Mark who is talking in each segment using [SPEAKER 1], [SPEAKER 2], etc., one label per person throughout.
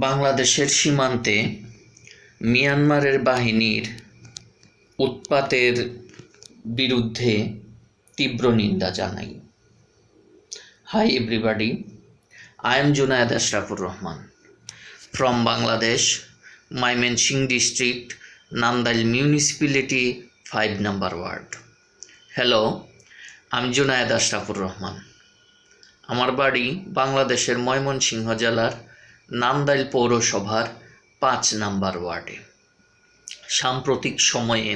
[SPEAKER 1] বাংলাদেশের সীমান্তে মিয়ানমারের বাহিনীর উৎপাতের বিরুদ্ধে তীব্র নিন্দা জানাই। Hi everybody, I am Junaid Ashrafur Rahman from Bangladesh, Mymensingh district, Namdal municipality, 5 number ward. Hello, I am Junaid Ashrafur Rahman. আমার বাড়ি বাংলাদেশের ময়মনসিংহ জেলার নান্দাইল পৌরসভার 5 নম্বর ওয়ার্ডে। সাম্প্রতিক সময়ে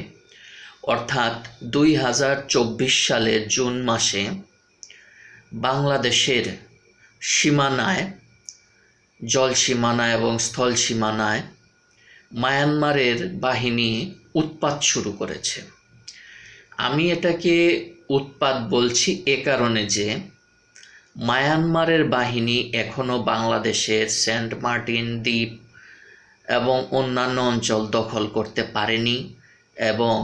[SPEAKER 1] অর্থাৎ 2024 সালের জুন মাসে বাংলাদেশের সীমানায়, জল সীমানায় এবং স্থল সীমানায় মায়ানমারের বাহিনী উৎপাত শুরু করেছে। আমি এটাকে উৎপাত বলছি এ কারণে যে মায়ানমারের বাহিনী এখনও বাংলাদেশের সেন্ট মার্টিন দ্বীপ এবং অন্যান্য অঞ্চল দখল করতে পারেনি এবং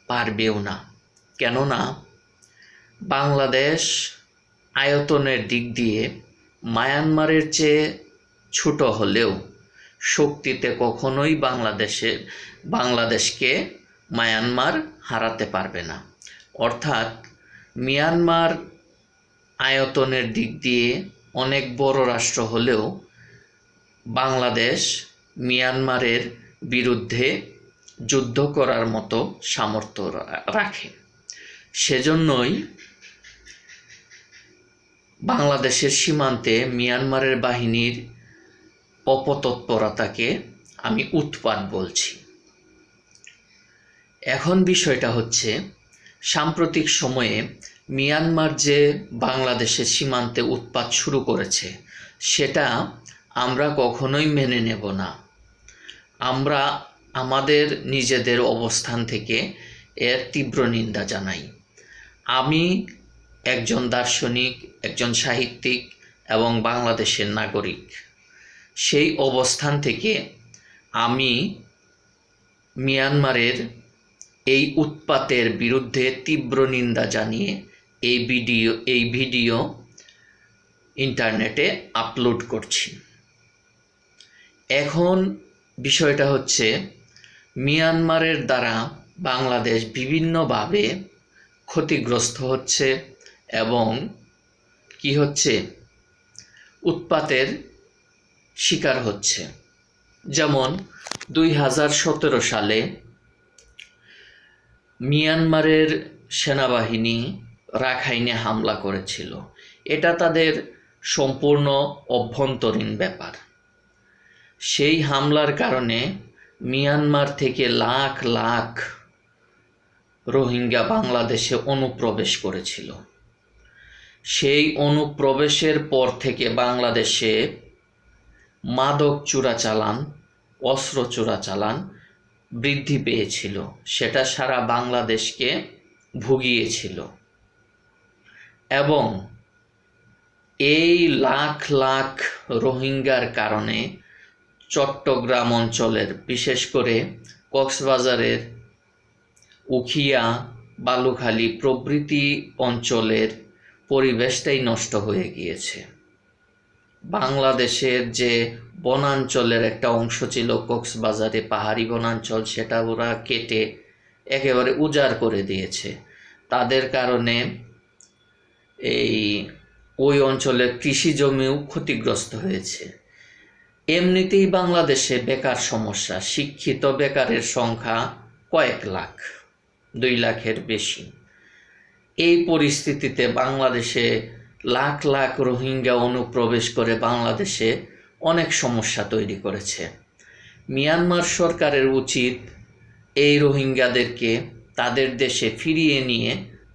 [SPEAKER 1] পারবেও না। কেননা বাংলাদেশ আয়তনের দিক দিয়ে মায়ানমারের চেয়ে ছোট হলেও শক্তিতে কখনোই বাংলাদেশকে মায়ানমার হারাতে পারবে না। অর্থাৎ মিয়ানমার আয়তনের দিক দিয়ে অনেক বড় রাষ্ট্র হলেও বাংলাদেশ মিয়ানমারের বিরুদ্ধে যুদ্ধ করার মতো সামর্থ্য রাখে। সেজন্যই বাংলাদেশের সীমান্তে মিয়ানমারের বাহিনীর অপতৎপরতাকে আমি উৎপাত বলছি। এখন বিষয়টা হচ্ছে, সাম্প্রতিক সময়ে মিয়ানমার যে বাংলাদেশের সীমান্তে উৎপাত শুরু করেছে সেটা আমরা কখনোই মেনে নেব না। আমরা আমাদের নিজেদের অবস্থান থেকে এর তীব্র নিন্দা জানাই। আমি একজন দার্শনিক, একজন সাহিত্যিক এবং বাংলাদেশের নাগরিক। সেই অবস্থান থেকে আমি মিয়ানমারের এই উৎপাতের বিরুদ্ধে তীব্র নিন্দা জানিয়ে এই ভিডিও ইন্টারনেটে আপলোড করছি। এখন বিষয়টা হচ্ছে, মিয়ানমারের দ্বারা বাংলাদেশ বিভিন্নভাবে ক্ষতিগ্রস্ত হচ্ছে এবং উৎপাতের শিকার হচ্ছে। যেমন 2017 সালে মিয়ানমারের সেনাবাহিনী রাখাইনে হামলা করেছিল। এটা তাদের সম্পূর্ণ অভ্যন্তরীণ ব্যাপার। সেই হামলার কারণে মিয়ানমার থেকে লাখ লাখ রোহিঙ্গা বাংলাদেশে অনুপ্রবেশ করেছিল। সেই অনুপ্রবেশের পর থেকে বাংলাদেশে মাদক চোরাচালান, অস্ত্র চোরাচালান বৃদ্ধি পেয়েছিল। সেটা সারা বাংলাদেশকে ভুগিয়েছিল এবং এই লাখ লাখ রোহিঙ্গার কারণে চট্টগ্রাম অঞ্চলের, বিশেষ করে কক্সবাজারের উখিয়া, বালুখালী প্রভৃতি অঞ্চলের পরিবেশটাই নষ্ট হয়ে গিয়েছে। বাংলাদেশের যে বনাঞ্চলের একটা অংশ ছিল কক্সবাজারে, পাহাড়ি বনাঞ্চল, সেটা ওরা কেটে একেবারে উজাড় করে দিয়েছে। তাদের কারণে ওই অঞ্চলের কৃষি জমিও ক্ষতিগ্রস্ত হয়েছে। এমনিতেই বাংলাদেশে বেকার সমস্যা, শিক্ষিত বেকারের সংখ্যা কয়েক লাখ, 2 লাখের বেশি। এই পরিস্থিতিতে বাংলাদেশে লাখ লাখ রোহিঙ্গা অনুপ্রবেশ করে বাংলাদেশে অনেক সমস্যা তৈরি করেছে। মিয়ানমার সরকারের উচিত এই রোহিঙ্গাদেরকে তাদের দেশে ফিরিয়ে নিয়ে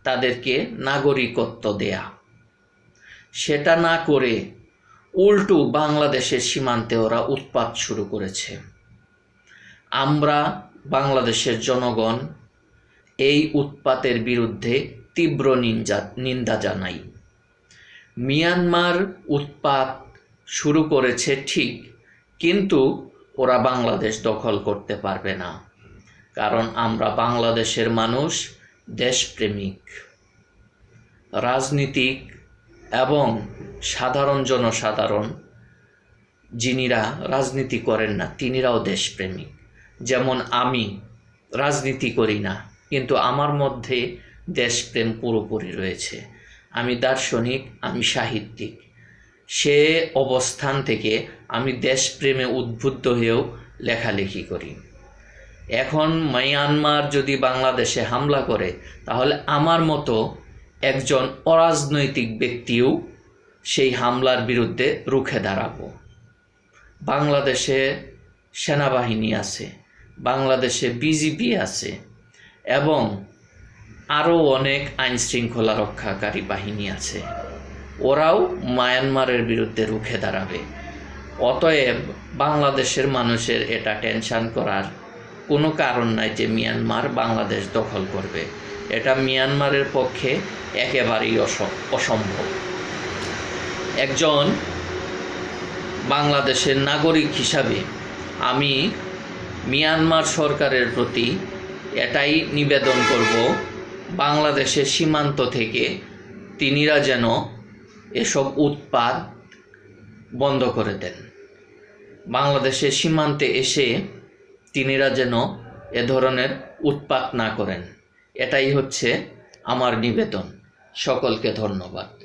[SPEAKER 1] তাদেরকে নাগরিকত্ব দেয়া। সেটা না করে উল্টো বাংলাদেশের সীমান্তে ওরা উৎপাত শুরু করেছে। আমরা বাংলাদেশের জনগণ এই উৎপাতের বিরুদ্ধে তীব্র নিন্দা জানাই। মিয়ানমার উৎপাত শুরু করেছে ঠিক, কিন্তু ওরা বাংলাদেশ দখল করতে পারবে না। কারণ আমরা বাংলাদেশের মানুষ দেশপ্রেমিক, রাজনীতিক এবং সাধারণ জনসাধারণ যিনিরা রাজনীতি করেন না তিনিরাও দেশপ্রেমিক। যেমন আমি রাজনীতি করি না, কিন্তু আমার মধ্যে দেশপ্রেম পুরোপুরি রয়েছে। আমি দার্শনিক, আমি সাহিত্যিক। সে অবস্থান থেকে আমি দেশপ্রেমে উদ্বুদ্ধ হয়েও লেখালেখি করি। এখন মায়ানমার যদি বাংলাদেশে হামলা করে, তাহলে আমার মতো একজন অরাজনৈতিক ব্যক্তিও সেই হামলার বিরুদ্ধে রুখে দাঁড়াবো। বাংলাদেশে সেনাবাহিনী আছে, বাংলাদেশে বিজিবি আছে এবং আরও অনেক আইনশৃঙ্খলা রক্ষাকারী বাহিনী আছে। ওরাও মায়ানমারের বিরুদ্ধে রুখে দাঁড়াবে। অতএব বাংলাদেশের মানুষের এটা টেনশন করার কোনো কারণ নাই যে মিয়ানমার বাংলাদেশ দখল করবে। এটা মিয়ানমারের পক্ষে একেবারেই অসম্ভব। একজন বাংলাদেশের নাগরিক হিসাবে আমি মিয়ানমার সরকারের প্রতি এটাই নিবেদন করব, বাংলাদেশের সীমান্ত থেকে তিনিরা যেন এসব উৎপাত বন্ধ করে দেন। বাংলাদেশের সীমান্তে এসে তিনিরা যেন এ ধরনের উৎপাত না করেন। এটাই হচ্ছে আমার নিবেদন। সকলকে ধন্যবাদ।